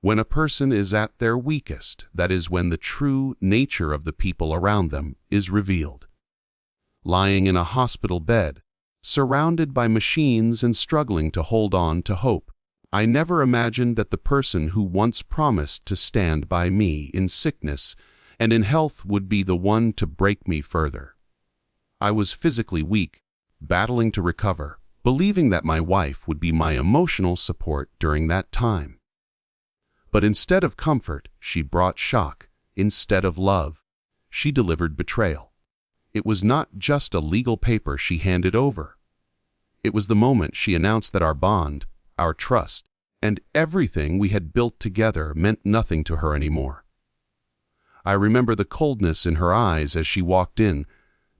When a person is at their weakest, that is when the true nature of the people around them is revealed. Lying in a hospital bed, surrounded by machines and struggling to hold on to hope, I never imagined that the person who once promised to stand by me in sickness and in health would be the one to break me further. I was physically weak, battling to recover, believing that my wife would be my emotional support during that time. But instead of comfort, she brought shock. Instead of love, she delivered betrayal. It was not just a legal paper she handed over. It was the moment she announced that our bond, our trust, and everything we had built together meant nothing to her anymore. I remember the coldness in her eyes as she walked in,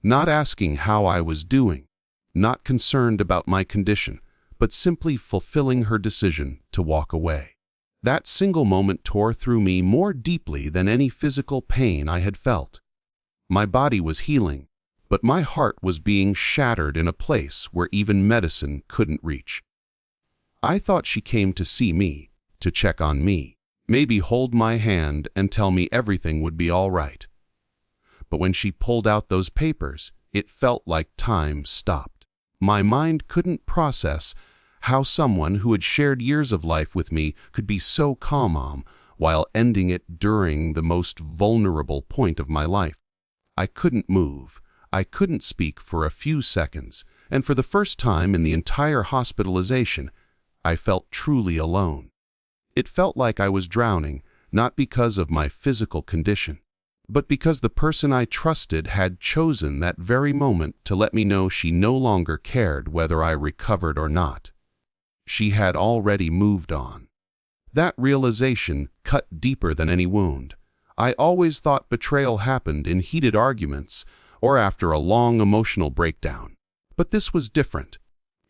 not asking how I was doing, not concerned about my condition, but simply fulfilling her decision to walk away. That single moment tore through me more deeply than any physical pain I had felt. My body was healing, but my heart was being shattered in a place where even medicine couldn't reach. I thought she came to see me, to check on me, maybe hold my hand and tell me everything would be all right. But when she pulled out those papers, it felt like time stopped. My mind couldn't process how someone who had shared years of life with me could be so calm while ending it during the most vulnerable point of my life. I couldn't move. I couldn't speak for a few seconds, and for the first time in the entire hospitalization, I felt truly alone. It felt like I was drowning, not because of my physical condition, but because the person I trusted had chosen that very moment to let me know she no longer cared whether I recovered or not. She had already moved on. That realization cut deeper than any wound. I always thought betrayal happened in heated arguments or after a long emotional breakdown. But this was different.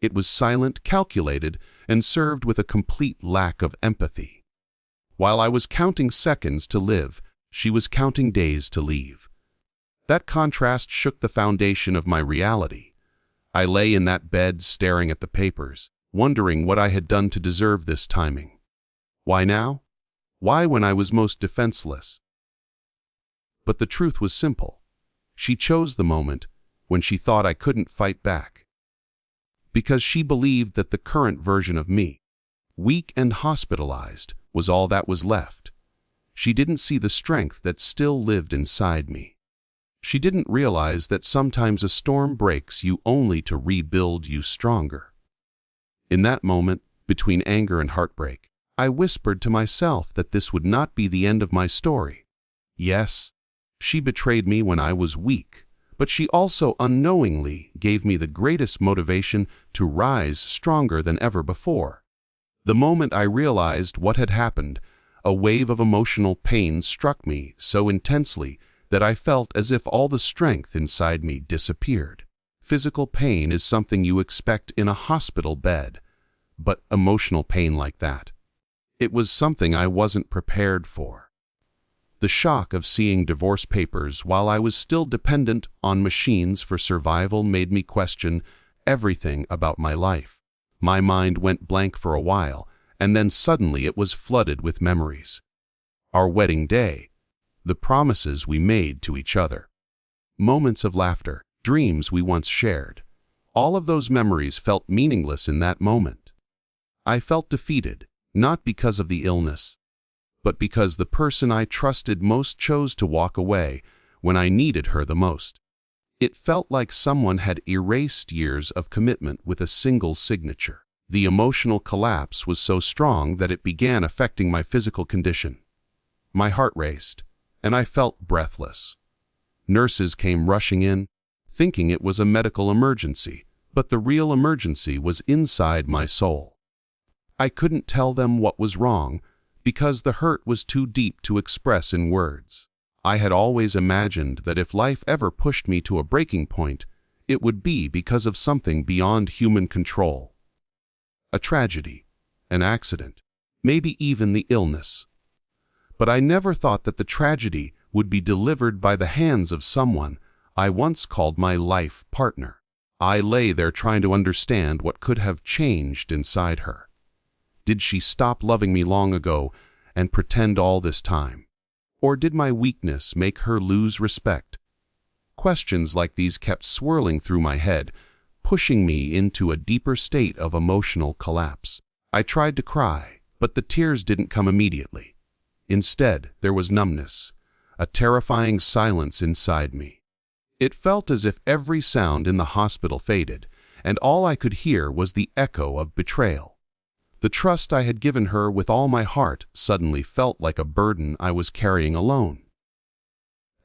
It was silent, calculated, and served with a complete lack of empathy. While I was counting seconds to live, she was counting days to leave. That contrast shook the foundation of my reality. I lay in that bed staring at the papers, wondering what I had done to deserve this timing. Why now? Why when I was most defenseless? But the truth was simple. She chose the moment when she thought I couldn't fight back. Because she believed that the current version of me, weak and hospitalized, was all that was left. She didn't see the strength that still lived inside me. She didn't realize that sometimes a storm breaks you only to rebuild you stronger. In that moment, between anger and heartbreak, I whispered to myself that this would not be the end of my story. Yes, she betrayed me when I was weak, but she also unknowingly gave me the greatest motivation to rise stronger than ever before. The moment I realized what had happened, a wave of emotional pain struck me so intensely that I felt as if all the strength inside me disappeared. Physical pain is something you expect in a hospital bed, but emotional pain like that, it was something I wasn't prepared for. The shock of seeing divorce papers while I was still dependent on machines for survival made me question everything about my life. My mind went blank for a while, and then suddenly it was flooded with memories. Our wedding day, the promises we made to each other, moments of laughter, dreams we once shared. All of those memories felt meaningless in that moment. I felt defeated, not because of the illness, but because the person I trusted most chose to walk away when I needed her the most. It felt like someone had erased years of commitment with a single signature. The emotional collapse was so strong that it began affecting my physical condition. My heart raced, and I felt breathless. Nurses came rushing in, thinking it was a medical emergency, but the real emergency was inside my soul. I couldn't tell them what was wrong because the hurt was too deep to express in words. I had always imagined that if life ever pushed me to a breaking point, it would be because of something beyond human control. A tragedy, an accident, maybe even the illness. But I never thought that the tragedy would be delivered by the hands of someone I once called my life partner. I lay there trying to understand what could have changed inside her. Did she stop loving me long ago and pretend all this time? Or did my weakness make her lose respect? Questions like these kept swirling through my head, pushing me into a deeper state of emotional collapse. I tried to cry, but the tears didn't come immediately. Instead, there was numbness, a terrifying silence inside me. It felt as if every sound in the hospital faded, and all I could hear was the echo of betrayal. The trust I had given her with all my heart suddenly felt like a burden I was carrying alone.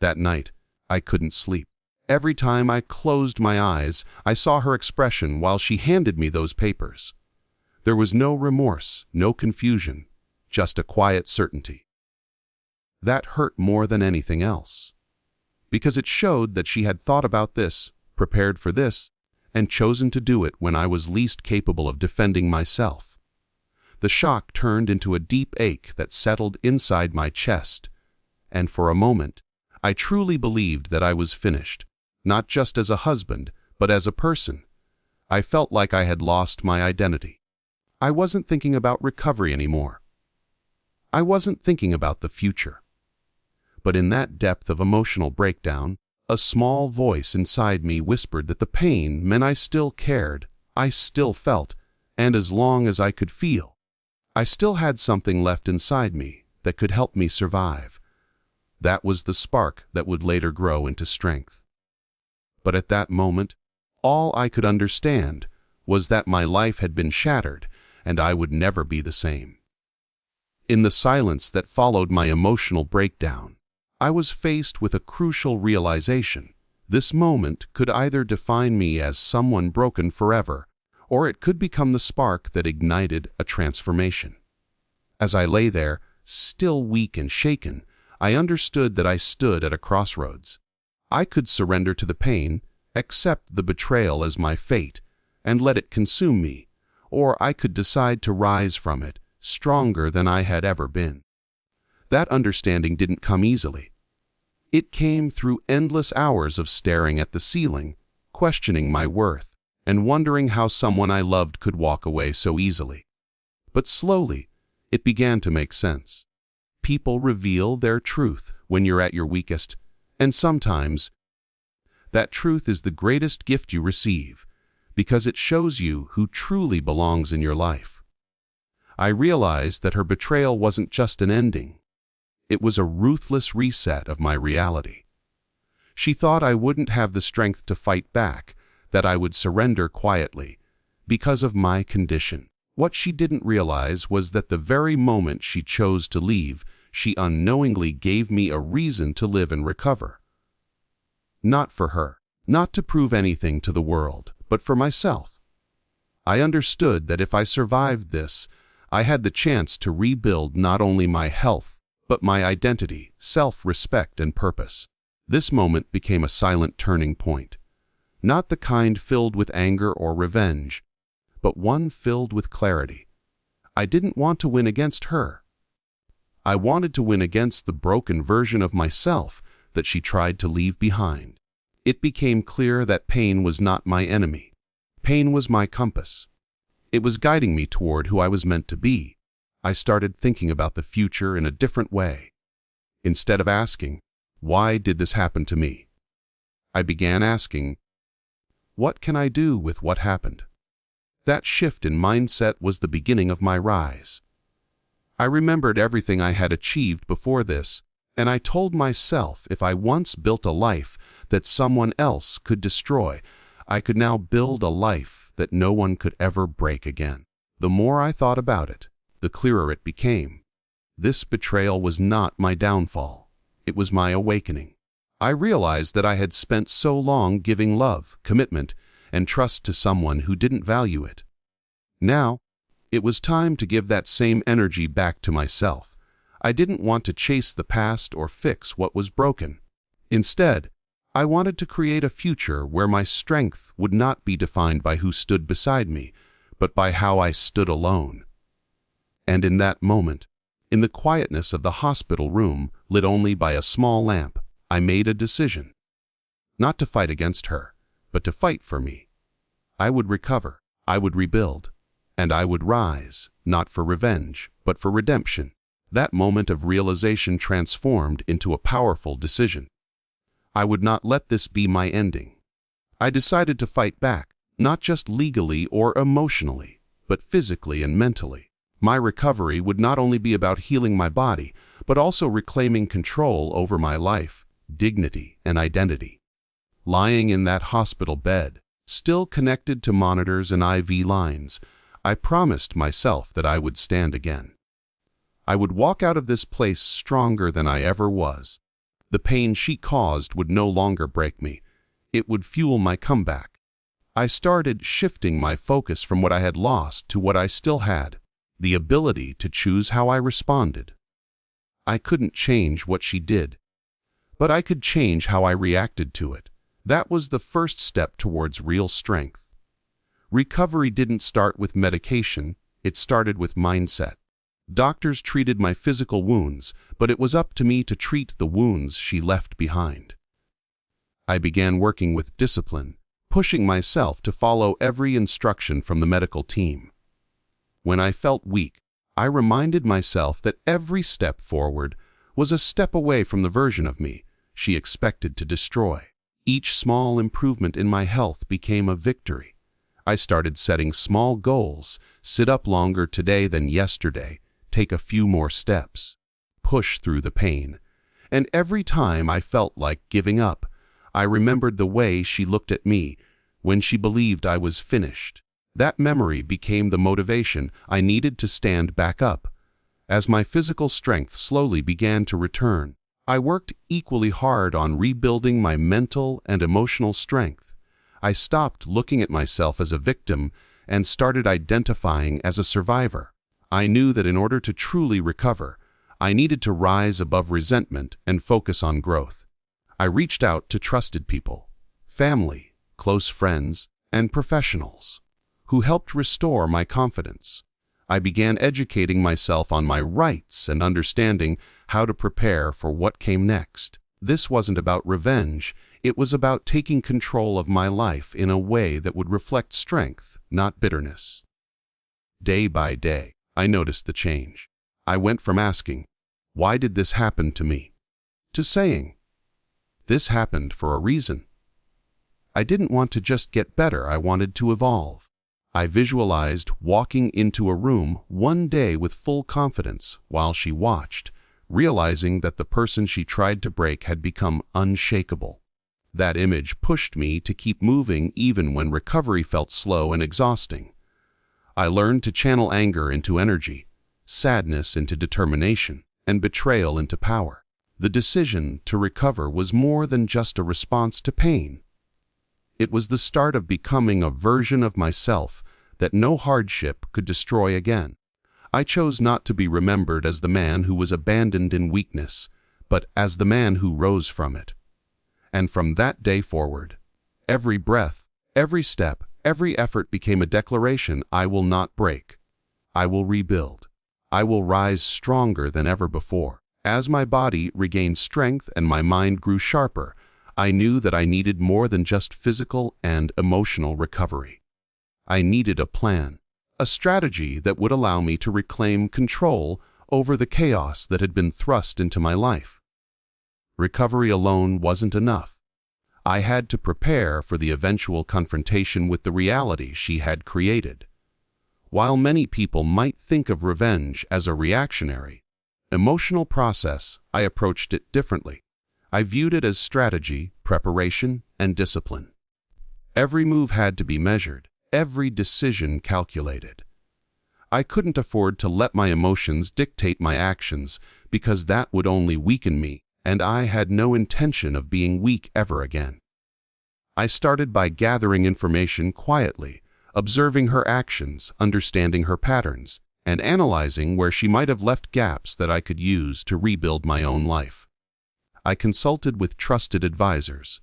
That night, I couldn't sleep. Every time I closed my eyes, I saw her expression while she handed me those papers. There was no remorse, no confusion, just a quiet certainty. That hurt more than anything else, because it showed that she had thought about this, prepared for this, and chosen to do it when I was least capable of defending myself. The shock turned into a deep ache that settled inside my chest, and for a moment, I truly believed that I was finished, not just as a husband, but as a person. I felt like I had lost my identity. I wasn't thinking about recovery anymore. I wasn't thinking about the future. But in that depth of emotional breakdown, a small voice inside me whispered that the pain meant I still cared, I still felt, and as long as I could feel, I still had something left inside me that could help me survive. That was the spark that would later grow into strength. But at that moment, all I could understand was that my life had been shattered and I would never be the same. In the silence that followed my emotional breakdown, I was faced with a crucial realization. This moment could either define me as someone broken forever, or it could become the spark that ignited a transformation. As I lay there, still weak and shaken, I understood that I stood at a crossroads. I could surrender to the pain, accept the betrayal as my fate, and let it consume me, or I could decide to rise from it, stronger than I had ever been. That understanding didn't come easily. It came through endless hours of staring at the ceiling, questioning my worth, and wondering how someone I loved could walk away so easily. But slowly, it began to make sense. People reveal their truth when you're at your weakest, and sometimes that truth is the greatest gift you receive, because it shows you who truly belongs in your life. I realized that her betrayal wasn't just an ending. It was a ruthless reset of my reality. She thought I wouldn't have the strength to fight back, that I would surrender quietly, because of my condition. What she didn't realize was that the very moment she chose to leave, she unknowingly gave me a reason to live and recover. Not for her, not to prove anything to the world, but for myself. I understood that if I survived this, I had the chance to rebuild not only my health, but my identity, self-respect, and purpose. This moment became a silent turning point. Not the kind filled with anger or revenge, but one filled with clarity. I didn't want to win against her. I wanted to win against the broken version of myself that she tried to leave behind. It became clear that pain was not my enemy. Pain was my compass. It was guiding me toward who I was meant to be. I started thinking about the future in a different way. Instead of asking, "Why did this happen to me?" I began asking, "What can I do with what happened?" That shift in mindset was the beginning of my rise. I remembered everything I had achieved before this, and I told myself if I once built a life that someone else could destroy, I could now build a life that no one could ever break again. The more I thought about it, the clearer it became. This betrayal was not my downfall. It was my awakening. I realized that I had spent so long giving love, commitment, and trust to someone who didn't value it. Now, it was time to give that same energy back to myself. I didn't want to chase the past or fix what was broken. Instead, I wanted to create a future where my strength would not be defined by who stood beside me, but by how I stood alone. And in that moment, in the quietness of the hospital room, lit only by a small lamp, I made a decision. Not to fight against her, but to fight for me. I would recover, I would rebuild, and I would rise, not for revenge, but for redemption. That moment of realization transformed into a powerful decision. I would not let this be my ending. I decided to fight back, not just legally or emotionally, but physically and mentally. My recovery would not only be about healing my body, but also reclaiming control over my life, dignity, and identity. Lying in that hospital bed, still connected to monitors and IV lines, I promised myself that I would stand again. I would walk out of this place stronger than I ever was. The pain she caused would no longer break me. It would fuel my comeback. I started shifting my focus from what I had lost to what I still had, the ability to choose how I responded. I couldn't change what she did, but I could change how I reacted to it. That was the first step towards real strength. Recovery didn't start with medication, it started with mindset. Doctors treated my physical wounds, but it was up to me to treat the wounds she left behind. I began working with discipline, pushing myself to follow every instruction from the medical team. When I felt weak, I reminded myself that every step forward was a step away from the version of me she expected to destroy. Each small improvement in my health became a victory. I started setting small goals: sit up longer today than yesterday, take a few more steps, push through the pain. And every time I felt like giving up, I remembered the way she looked at me when she believed I was finished. That memory became the motivation I needed to stand back up. As my physical strength slowly began to return, I worked equally hard on rebuilding my mental and emotional strength. I stopped looking at myself as a victim and started identifying as a survivor. I knew that in order to truly recover, I needed to rise above resentment and focus on growth. I reached out to trusted people, family, close friends, and professionals, who helped restore my confidence. I began educating myself on my rights and understanding how to prepare for what came next. This wasn't about revenge, it was about taking control of my life in a way that would reflect strength, not bitterness. Day by day, I noticed the change. I went from asking, "Why did this happen to me?" to saying, "This happened for a reason." I didn't want to just get better, I wanted to evolve. I visualized walking into a room one day with full confidence while she watched, realizing that the person she tried to break had become unshakable. That image pushed me to keep moving even when recovery felt slow and exhausting. I learned to channel anger into energy, sadness into determination, and betrayal into power. The decision to recover was more than just a response to pain. It was the start of becoming a version of myself that no hardship could destroy again. I chose not to be remembered as the man who was abandoned in weakness, but as the man who rose from it. And from that day forward, every breath, every step, every effort became a declaration: I will not break. I will rebuild. I will rise stronger than ever before. As my body regained strength and my mind grew sharper, I knew that I needed more than just physical and emotional recovery. I needed a plan, a strategy that would allow me to reclaim control over the chaos that had been thrust into my life. Recovery alone wasn't enough. I had to prepare for the eventual confrontation with the reality she had created. While many people might think of revenge as a reactionary, emotional process, I approached it differently. I viewed it as strategy, preparation, and discipline. Every move had to be measured, every decision calculated. I couldn't afford to let my emotions dictate my actions because that would only weaken me, and I had no intention of being weak ever again. I started by gathering information quietly, observing her actions, understanding her patterns, and analyzing where she might have left gaps that I could use to rebuild my own life. I consulted with trusted advisors,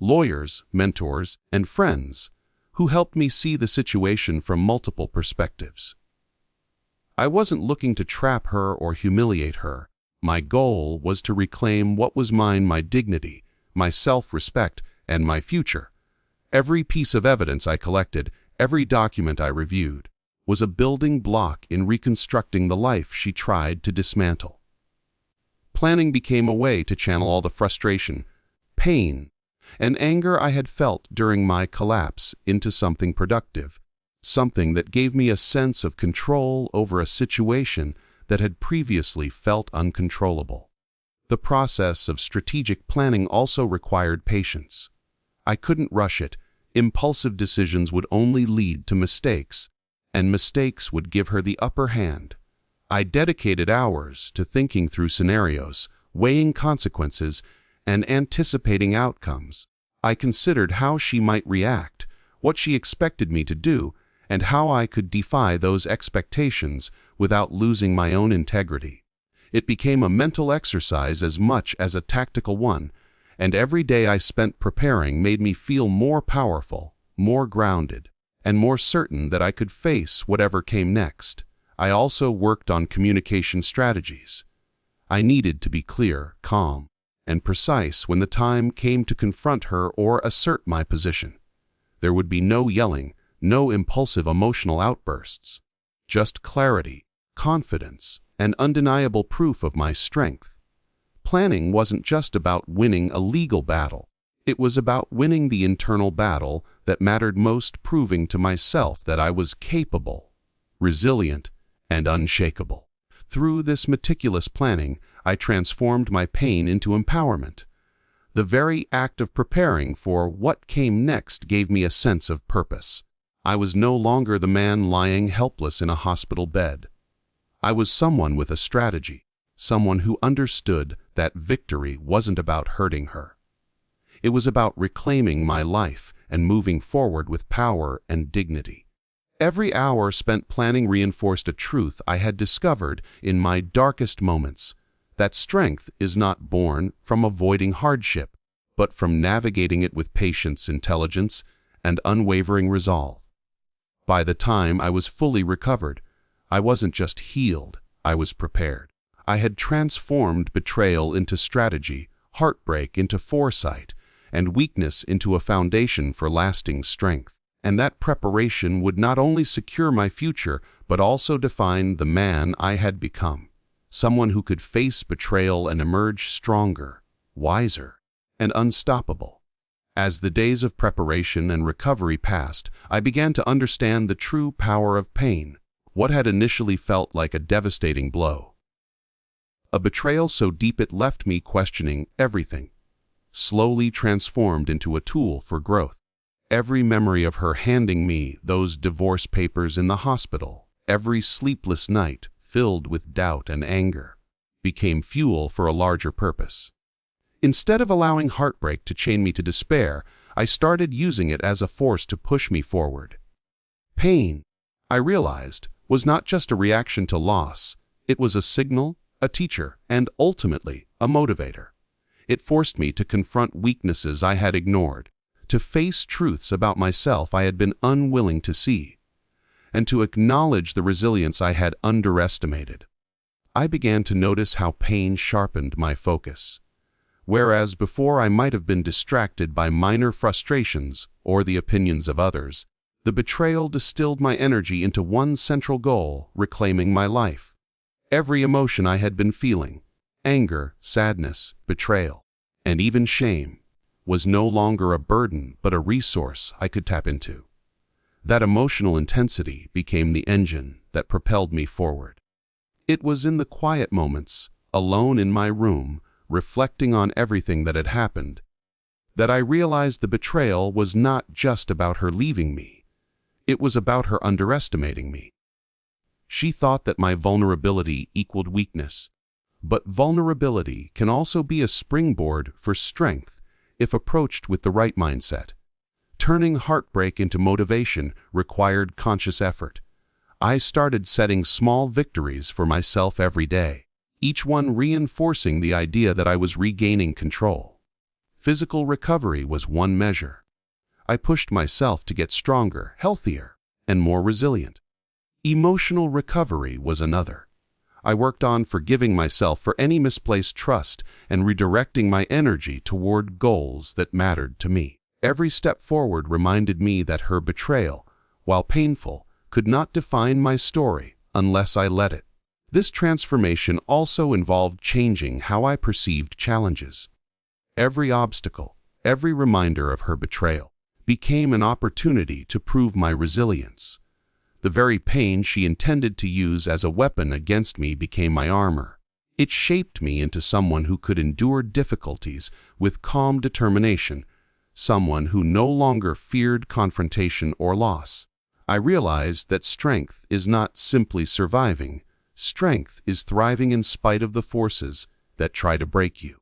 lawyers, mentors, and friends who helped me see the situation from multiple perspectives. I wasn't looking to trap her or humiliate her. My goal was to reclaim what was mine: my dignity, my self-respect, and my future. Every piece of evidence I collected, every document I reviewed, was a building block in reconstructing the life she tried to dismantle. Planning became a way to channel all the frustration, pain, and anger I had felt during my collapse into something productive, something that gave me a sense of control over a situation that had previously felt uncontrollable. The process of strategic planning also required patience. I couldn't rush it. Impulsive decisions would only lead to mistakes, and mistakes would give her the upper hand. I dedicated hours to thinking through scenarios, weighing consequences, and anticipating outcomes. I considered how she might react, what she expected me to do, and how I could defy those expectations without losing my own integrity. It became a mental exercise as much as a tactical one, and every day I spent preparing made me feel more powerful, more grounded, and more certain that I could face whatever came next. I also worked on communication strategies. I needed to be clear, calm, and precise when the time came to confront her or assert my position. There would be no yelling, no impulsive emotional outbursts, just clarity, confidence, and undeniable proof of my strength. Planning wasn't just about winning a legal battle. It was about winning the internal battle that mattered most, proving to myself that I was capable, resilient, and unshakable. Through this meticulous planning, I transformed my pain into empowerment. The very act of preparing for what came next gave me a sense of purpose. I was no longer the man lying helpless in a hospital bed. I was someone with a strategy, someone who understood that victory wasn't about hurting her. It was about reclaiming my life and moving forward with power and dignity. Every hour spent planning reinforced a truth I had discovered in my darkest moments, that strength is not born from avoiding hardship, but from navigating it with patience, intelligence, and unwavering resolve. By the time I was fully recovered, I wasn't just healed, I was prepared. I had transformed betrayal into strategy, heartbreak into foresight, and weakness into a foundation for lasting strength. And that preparation would not only secure my future, but also define the man I had become. Someone who could face betrayal and emerge stronger, wiser, and unstoppable. As the days of preparation and recovery passed, I began to understand the true power of pain, what had initially felt like a devastating blow. A betrayal so deep it left me questioning everything, slowly transformed into a tool for growth. Every memory of her handing me those divorce papers in the hospital, every sleepless night filled with doubt and anger, became fuel for a larger purpose. Instead of allowing heartbreak to chain me to despair, I started using it as a force to push me forward. Pain, I realized, was not just a reaction to loss. It was a signal, a teacher, and ultimately a motivator. It forced me to confront weaknesses I had ignored, to face truths about myself I had been unwilling to see, and to acknowledge the resilience I had underestimated. I began to notice how pain sharpened my focus. Whereas before I might have been distracted by minor frustrations or the opinions of others, the betrayal distilled my energy into one central goal: reclaiming my life. Every emotion I had been feeling, anger, sadness, betrayal, and even shame, was no longer a burden but a resource I could tap into. That emotional intensity became the engine that propelled me forward. It was in the quiet moments, alone in my room, reflecting on everything that had happened, that I realized the betrayal was not just about her leaving me. It was about her underestimating me. She thought that my vulnerability equaled weakness, but vulnerability can also be a springboard for strength if approached with the right mindset. Turning heartbreak into motivation required conscious effort. I started setting small victories for myself every day, each one reinforcing the idea that I was regaining control. Physical recovery was one measure. I pushed myself to get stronger, healthier, and more resilient. Emotional recovery was another. I worked on forgiving myself for any misplaced trust and redirecting my energy toward goals that mattered to me. Every step forward reminded me that her betrayal, while painful, could not define my story unless I let it. This transformation also involved changing how I perceived challenges. Every obstacle, every reminder of her betrayal, became an opportunity to prove my resilience. The very pain she intended to use as a weapon against me became my armor. It shaped me into someone who could endure difficulties with calm determination, someone who no longer feared confrontation or loss. I realized that strength is not simply surviving. Strength is thriving in spite of the forces that try to break you.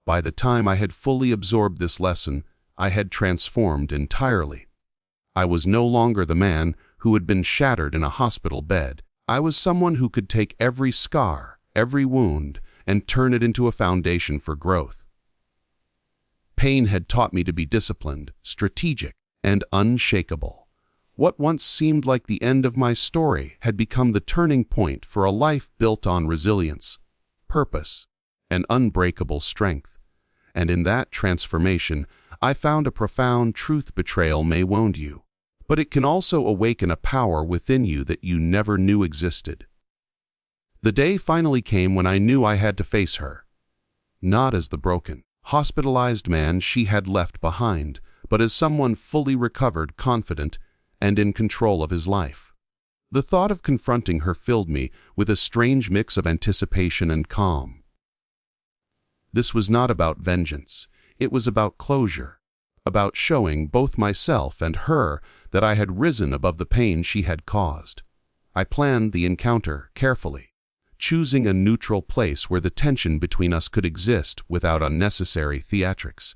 By the time I had fully absorbed this lesson, I had transformed entirely. I was no longer the man who had been shattered in a hospital bed. I was someone who could take every scar, every wound, and turn it into a foundation for growth. Pain had taught me to be disciplined, strategic, and unshakable. What once seemed like the end of my story had become the turning point for a life built on resilience, purpose, and unbreakable strength. And in that transformation, I found a profound truth: betrayal may wound you, but it can also awaken a power within you that you never knew existed. The day finally came when I knew I had to face her. Not as the broken, hospitalized man she had left behind, but as someone fully recovered, confident, and in control of his life. The thought of confronting her filled me with a strange mix of anticipation and calm. This was not about vengeance. It was about closure, about showing both myself and her that I had risen above the pain she had caused. I planned the encounter carefully, choosing a neutral place where the tension between us could exist without unnecessary theatrics.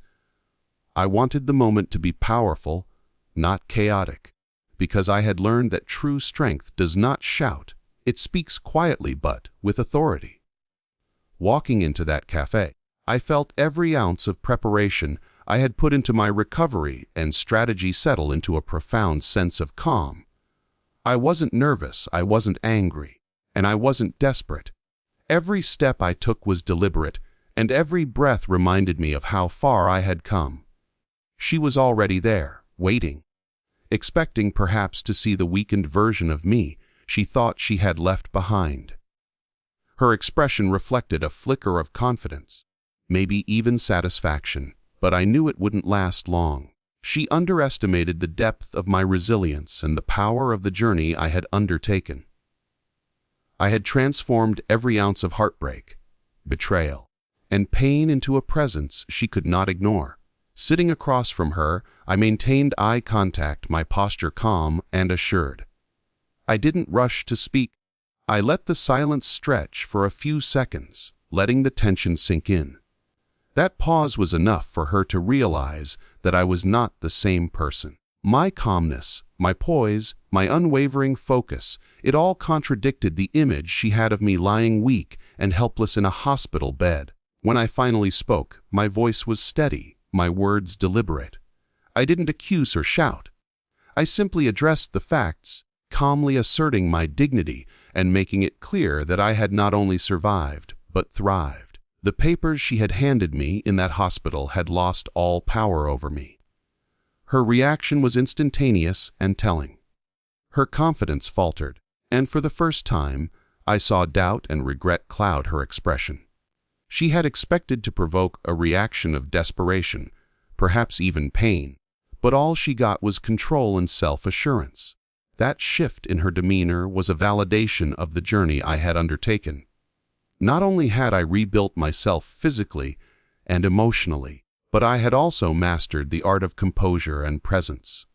I wanted the moment to be powerful, not chaotic, because I had learned that true strength does not shout. It speaks quietly but with authority. Walking into that cafe, I felt every ounce of preparation I had put into my recovery and strategy settle into a profound sense of calm. I wasn't nervous, I wasn't angry, and I wasn't desperate. Every step I took was deliberate, and every breath reminded me of how far I had come. She was already there, waiting, expecting perhaps to see the weakened version of me she thought she had left behind. Her expression reflected a flicker of confidence, maybe even satisfaction, but I knew it wouldn't last long. She underestimated the depth of my resilience and the power of the journey I had undertaken. I had transformed every ounce of heartbreak, betrayal, and pain into a presence she could not ignore. Sitting across from her, I maintained eye contact, my posture calm and assured. I didn't rush to speak. I let the silence stretch for a few seconds, letting the tension sink in. That pause was enough for her to realize that I was not the same person. My calmness, my poise, my unwavering focus, it all contradicted the image she had of me lying weak and helpless in a hospital bed. When I finally spoke, my voice was steady, my words deliberate. I didn't accuse or shout. I simply addressed the facts, calmly asserting my dignity and making it clear that I had not only survived, but thrived. The papers she had handed me in that hospital had lost all power over me. Her reaction was instantaneous and telling. Her confidence faltered, and for the first time, I saw doubt and regret cloud her expression. She had expected to provoke a reaction of desperation, perhaps even pain, but all she got was control and self-assurance. That shift in her demeanor was a validation of the journey I had undertaken. Not only had I rebuilt myself physically and emotionally, but I had also mastered the art of composure and presence.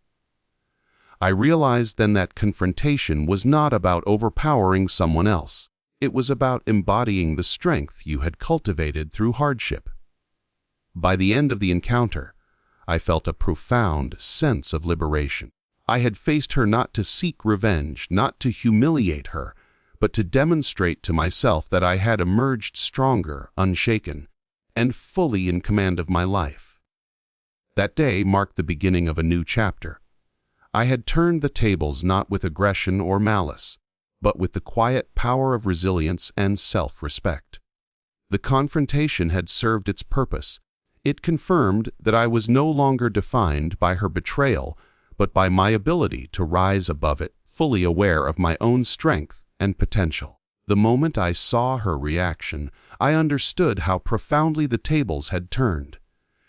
I realized then that confrontation was not about overpowering someone else. It was about embodying the strength you had cultivated through hardship. By the end of the encounter, I felt a profound sense of liberation. I had faced her not to seek revenge, not to humiliate her, but to demonstrate to myself that I had emerged stronger, unshaken, and fully in command of my life. That day marked the beginning of a new chapter. I had turned the tables not with aggression or malice, but with the quiet power of resilience and self-respect. The confrontation had served its purpose. It confirmed that I was no longer defined by her betrayal, but by my ability to rise above it, fully aware of my own strength and potential. The moment I saw her reaction, I understood how profoundly the tables had turned.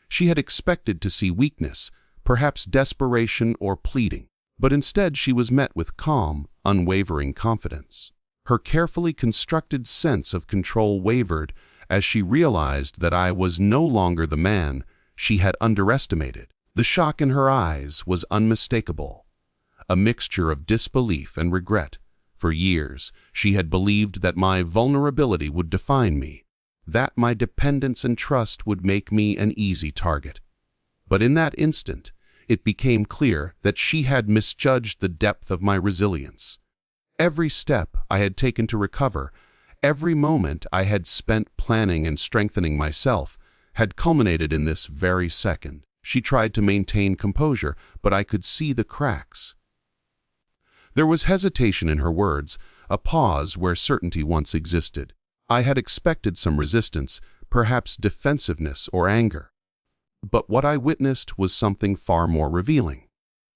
She had expected to see weakness, perhaps desperation or pleading, but instead she was met with calm, unwavering confidence. Her carefully constructed sense of control wavered as she realized that I was no longer the man she had underestimated. The shock in her eyes was unmistakable, a mixture of disbelief and regret. For years, she had believed that my vulnerability would define me, that my dependence and trust would make me an easy target. But in that instant, it became clear that she had misjudged the depth of my resilience. Every step I had taken to recover, every moment I had spent planning and strengthening myself, had culminated in this very second. She tried to maintain composure, but I could see the cracks. There was hesitation in her words, a pause where certainty once existed. I had expected some resistance, perhaps defensiveness or anger. But what I witnessed was something far more revealing.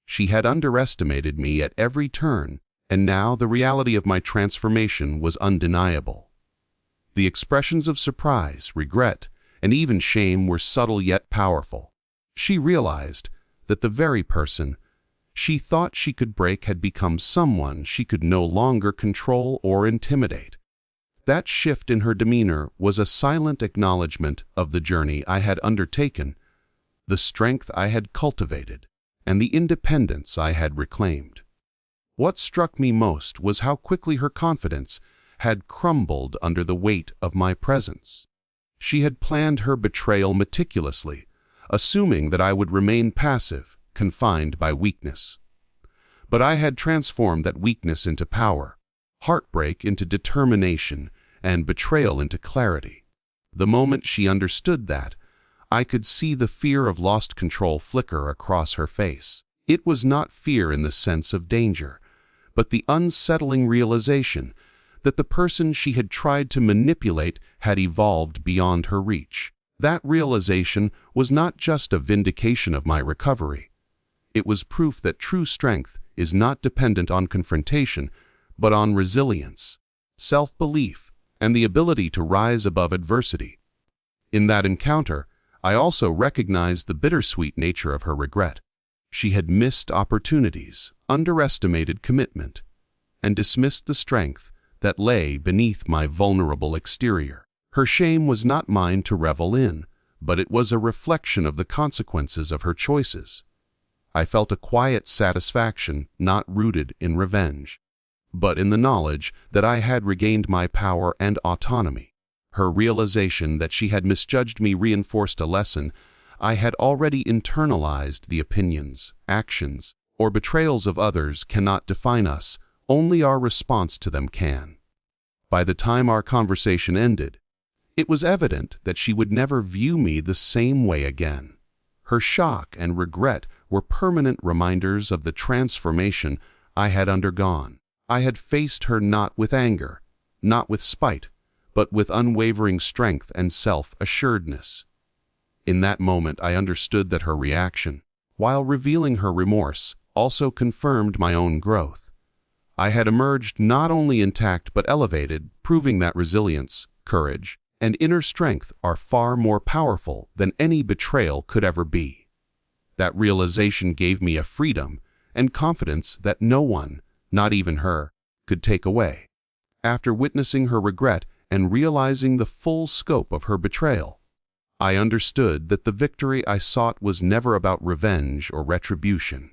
She had underestimated me at every turn, and now the reality of my transformation was undeniable. The expressions of surprise, regret, and even shame were subtle yet powerful. She realized that the very person she thought she could break had become someone she could no longer control or intimidate. That shift in her demeanor was a silent acknowledgement of the journey I had undertaken, the strength I had cultivated, and the independence I had reclaimed. What struck me most was how quickly her confidence had crumbled under the weight of my presence. She had planned her betrayal meticulously, assuming that I would remain passive, confined by weakness. But I had transformed that weakness into power, heartbreak into determination, and betrayal into clarity. The moment she understood that, I could see the fear of lost control flicker across her face. It was not fear in the sense of danger, but the unsettling realization that the person she had tried to manipulate had evolved beyond her reach. That realization was not just a vindication of my recovery. It was proof that true strength is not dependent on confrontation, but on resilience, self-belief, and the ability to rise above adversity. In that encounter, I also recognized the bittersweet nature of her regret. She had missed opportunities, underestimated commitment, and dismissed the strength that lay beneath my vulnerable exterior. Her shame was not mine to revel in, but it was a reflection of the consequences of her choices. I felt a quiet satisfaction not rooted in revenge, but in the knowledge that I had regained my power and autonomy. Her realization that she had misjudged me reinforced a lesson I had already internalized: the opinions, actions, or betrayals of others cannot define us, only our response to them can. By the time our conversation ended, it was evident that she would never view me the same way again. Her shock and regret were permanent reminders of the transformation I had undergone. I had faced her not with anger, not with spite, but with unwavering strength and self-assuredness. In that moment, I understood that her reaction, while revealing her remorse, also confirmed my own growth. I had emerged not only intact but elevated, proving that resilience, courage, and inner strength are far more powerful than any betrayal could ever be. That realization gave me a freedom and confidence that no one, not even her, could take away. After witnessing her regret and realizing the full scope of her betrayal, I understood that the victory I sought was never about revenge or retribution.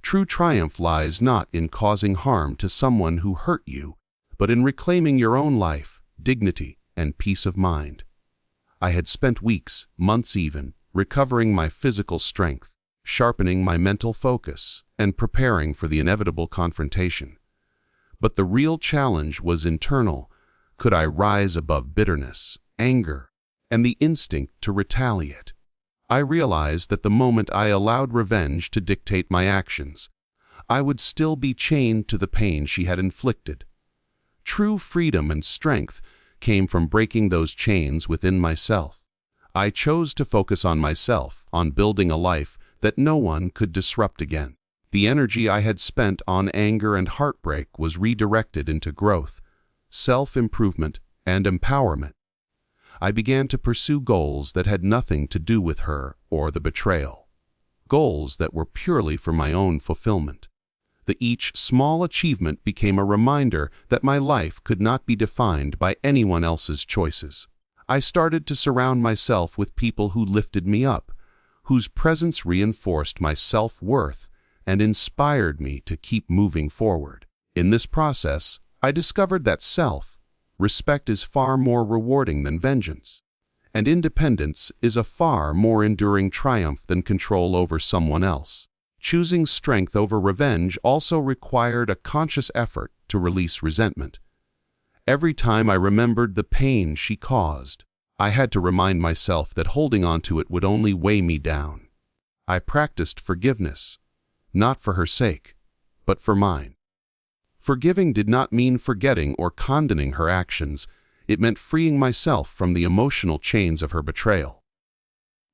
True triumph lies not in causing harm to someone who hurt you, but in reclaiming your own life, dignity, and peace of mind. I had spent weeks, months even, recovering my physical strength, sharpening my mental focus, and preparing for the inevitable confrontation. But the real challenge was internal. Could I rise above bitterness, anger, and the instinct to retaliate? I realized that the moment I allowed revenge to dictate my actions, I would still be chained to the pain she had inflicted. True freedom and strength came from breaking those chains within myself. I chose to focus on myself, on building a life that no one could disrupt again. The energy I had spent on anger and heartbreak was redirected into growth, self-improvement, and empowerment. I began to pursue goals that had nothing to do with her or the betrayal. Goals that were purely for my own fulfillment. Each small achievement became a reminder that my life could not be defined by anyone else's choices. I started to surround myself with people who lifted me up, whose presence reinforced my self-worth and inspired me to keep moving forward. In this process, I discovered that self-respect is far more rewarding than vengeance, and independence is a far more enduring triumph than control over someone else. Choosing strength over revenge also required a conscious effort to release resentment. Every time I remembered the pain she caused, I had to remind myself that holding on to it would only weigh me down. I practiced forgiveness, not for her sake, but for mine. Forgiving did not mean forgetting or condoning her actions. It meant freeing myself from the emotional chains of her betrayal.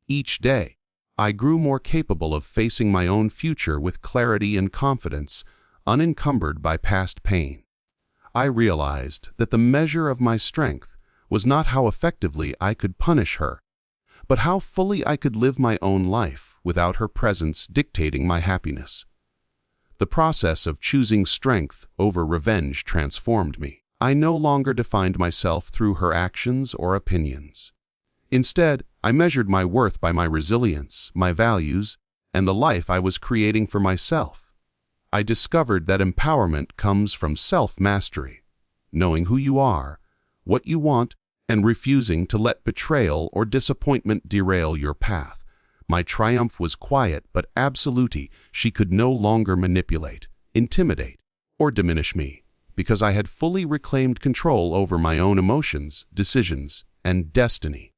Each day, I grew more capable of facing my own future with clarity and confidence, unencumbered by past pain. I realized that the measure of my strength was not how effectively I could punish her, but how fully I could live my own life without her presence dictating my happiness. The process of choosing strength over revenge transformed me. I no longer defined myself through her actions or opinions. Instead, I measured my worth by my resilience, my values, and the life I was creating for myself. I discovered that empowerment comes from self-mastery, knowing who you are, what you want, and refusing to let betrayal or disappointment derail your path. My triumph was quiet but absolute. She could no longer manipulate, intimidate, or diminish me, because I had fully reclaimed control over my own emotions, decisions, and destiny.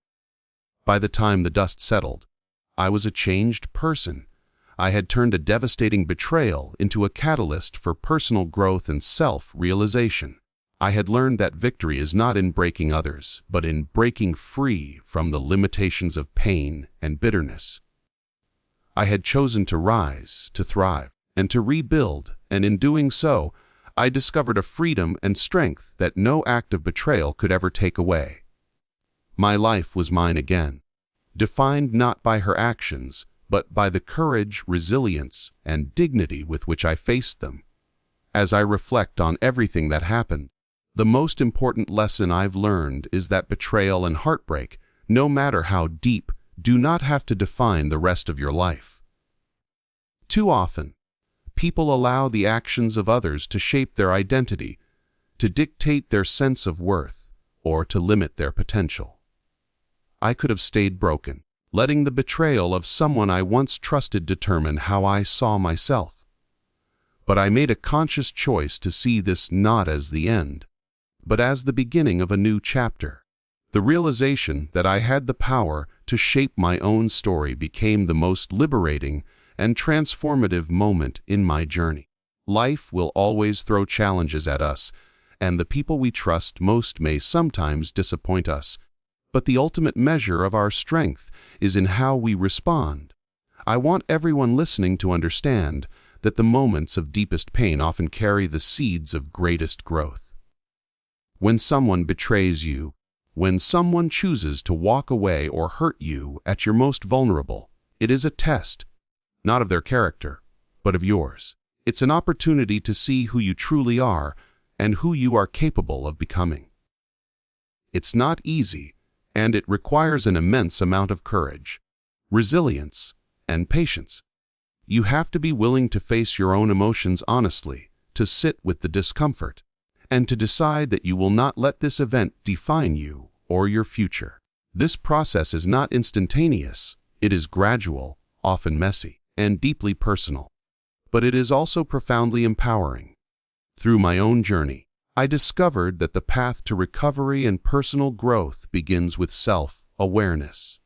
By the time the dust settled, I was a changed person. I had turned a devastating betrayal into a catalyst for personal growth and self-realization. I had learned that victory is not in breaking others, but in breaking free from the limitations of pain and bitterness. I had chosen to rise, to thrive, and to rebuild, and in doing so, I discovered a freedom and strength that no act of betrayal could ever take away. My life was mine again, defined not by her actions, but by the courage, resilience, and dignity with which I faced them. As I reflect on everything that happened, the most important lesson I've learned is that betrayal and heartbreak, no matter how deep, do not have to define the rest of your life. Too often, people allow the actions of others to shape their identity, to dictate their sense of worth, or to limit their potential. I could have stayed broken, letting the betrayal of someone I once trusted determine how I saw myself. But I made a conscious choice to see this not as the end, but as the beginning of a new chapter. The realization that I had the power to shape my own story became the most liberating and transformative moment in my journey. Life will always throw challenges at us, and the people we trust most may sometimes disappoint us. But the ultimate measure of our strength is in how we respond. I want everyone listening to understand that the moments of deepest pain often carry the seeds of greatest growth. When someone betrays you, when someone chooses to walk away or hurt you at your most vulnerable, it is a test, not of their character, but of yours. It's an opportunity to see who you truly are and who you are capable of becoming. It's not easy, and it requires an immense amount of courage, resilience, and patience. You have to be willing to face your own emotions honestly, to sit with the discomfort, and to decide that you will not let this event define you or your future. This process is not instantaneous. It is gradual, often messy, and deeply personal. But it is also profoundly empowering. Through my own journey, I discovered that the path to recovery and personal growth begins with self-awareness.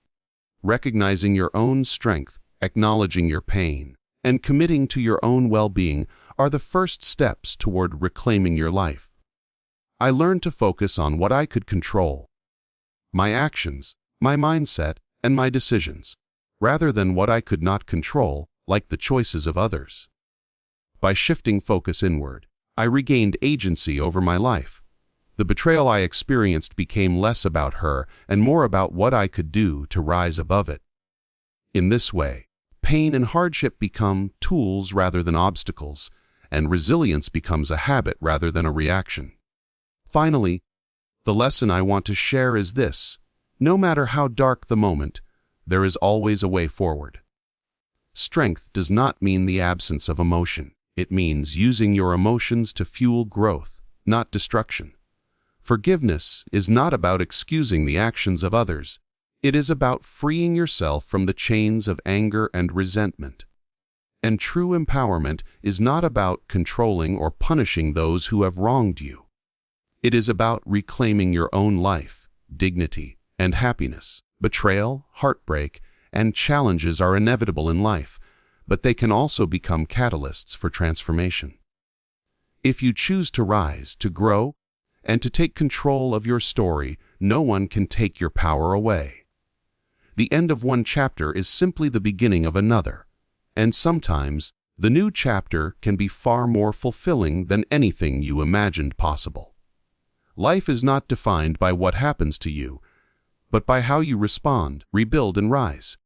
Recognizing your own strength, acknowledging your pain, and committing to your own well-being are the first steps toward reclaiming your life. I learned to focus on what I could control, my actions, my mindset, and my decisions, rather than what I could not control, like the choices of others. By shifting focus inward, I regained agency over my life. The betrayal I experienced became less about her and more about what I could do to rise above it. In this way, pain and hardship become tools rather than obstacles, and resilience becomes a habit rather than a reaction. Finally, the lesson I want to share is this: no matter how dark the moment, there is always a way forward. Strength does not mean the absence of emotion. It means using your emotions to fuel growth, not destruction. Forgiveness is not about excusing the actions of others. It is about freeing yourself from the chains of anger and resentment. And true empowerment is not about controlling or punishing those who have wronged you. It is about reclaiming your own life, dignity, and happiness. Betrayal, heartbreak, and challenges are inevitable in life, but they can also become catalysts for transformation. If you choose to rise, to grow, and to take control of your story, no one can take your power away. The end of one chapter is simply the beginning of another, and sometimes the new chapter can be far more fulfilling than anything you imagined possible. Life is not defined by what happens to you, but by how you respond, rebuild, and rise.